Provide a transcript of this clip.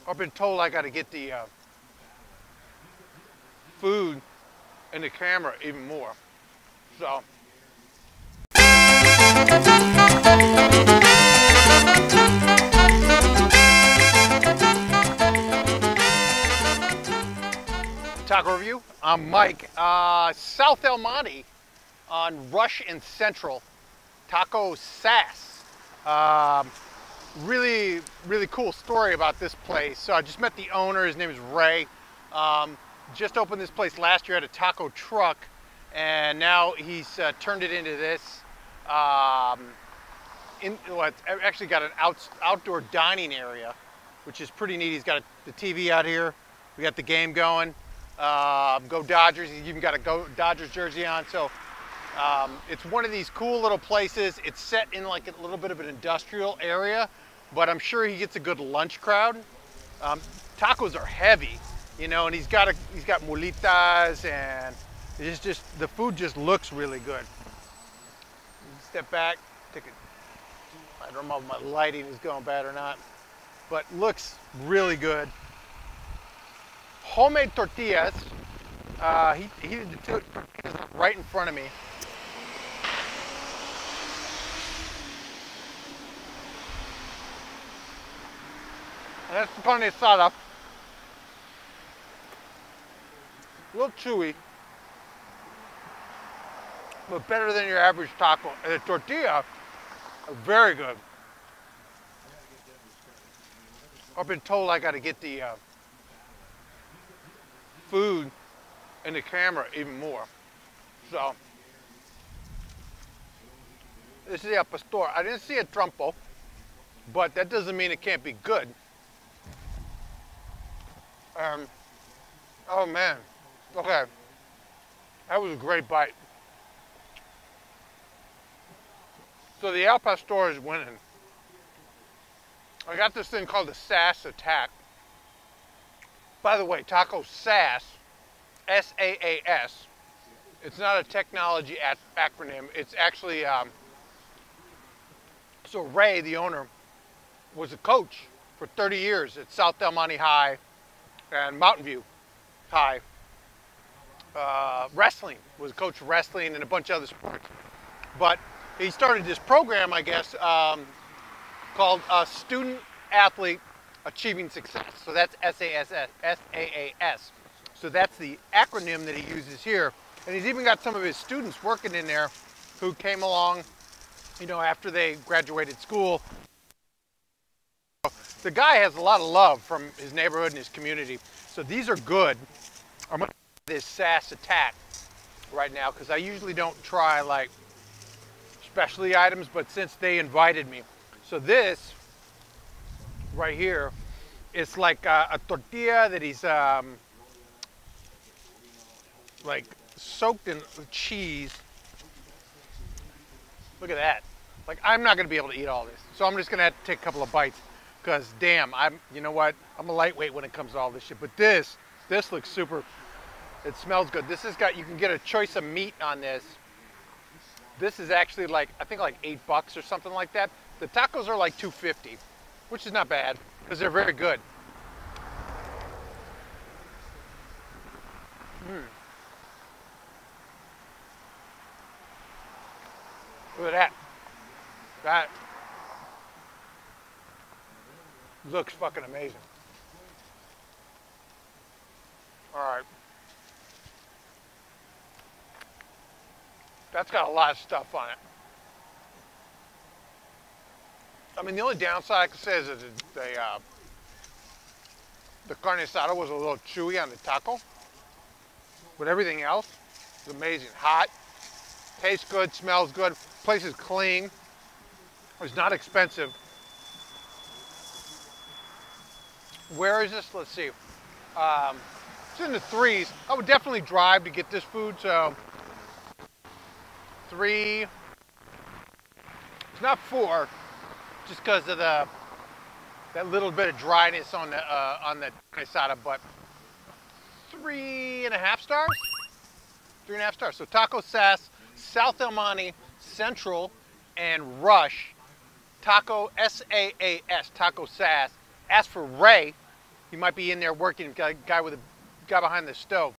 I've been told I got to get the food and the camera even more. So. Taco review. I'm Mike. South El Monte on Rush and Central. Taco SaaS. Really cool story about this place. So I just met the owner. His name is Ray. Just opened this place last year at a taco truck, and now he's turned it into this. It's actually got an outdoor dining area, which is pretty neat. He's got the TV out here. We got the game going. Go Dodgers. He's even got a Go Dodgers jersey on. So it's one of these cool little places. It's set in like a little bit of an industrial area, but I'm sure he gets a good lunch crowd. Tacos are heavy, you know, and he's got mulitas, and it's just the food just looks really good. Step back, take a, I don't know if my lighting is going bad or not, but looks really good. Homemade tortillas. He did the tortillas right in front of me. And that's the carne asada. A little chewy, but better than your average taco. And the tortilla are very good. I've been told I got to get the food and the camera even more. So this is the pastor. I didn't see a trompo, but that doesn't mean it can't be good. Oh man, okay, that was a great bite. So the al pastor is winning. I got this thing called the SaaS attack. By the way, Taco SaaS, S-A-A-S, it's not a technology acronym. It's actually, so Ray, the owner, was a coach for 30 years at South El Monte High and Mountain View High. Wrestling, was a coach of wrestling and a bunch of other sports. But he started this program, I guess, called Student Athlete Achieving Success. So that's S-A-A-S. So that's the acronym that he uses here. And he's even got some of his students working in there who came along, you know, after they graduated school. The guy has a lot of love from his neighborhood and his community. So these are good. I'm going to try this SaaS attack right now because I usually don't try like specialty items, but since they invited me. So this right here, it's like a tortilla that he's like soaked in cheese. Look at that. Like, I'm not gonna be able to eat all this. So I'm just gonna have to take a couple of bites because damn, you know what? I'm a lightweight when it comes to all this shit. But this looks super, it smells good. This has got, you can get a choice of meat on this. This is actually like, I think like $8 or something like that. The tacos are like $2.50, which is not bad because they're very good. Look at that. That looks fucking amazing. All right. That's got a lot of stuff on it. I mean, the only downside I could say is that the carne asada was a little chewy on the taco, but everything else is amazing. Hot, tastes good, smells good, place is clean, it's not expensive. Where is this? Let's see. It's in the threes. I would definitely drive to get this food, so 3, it's not 4, just because of that little bit of dryness on the asada, but 3.5 stars. 3.5 stars. So Taco SaaS, South El Monte, Central, and Rush. Taco SAAS, Taco SaaS. Ask for Ray. He might be in there working, guy behind the stove.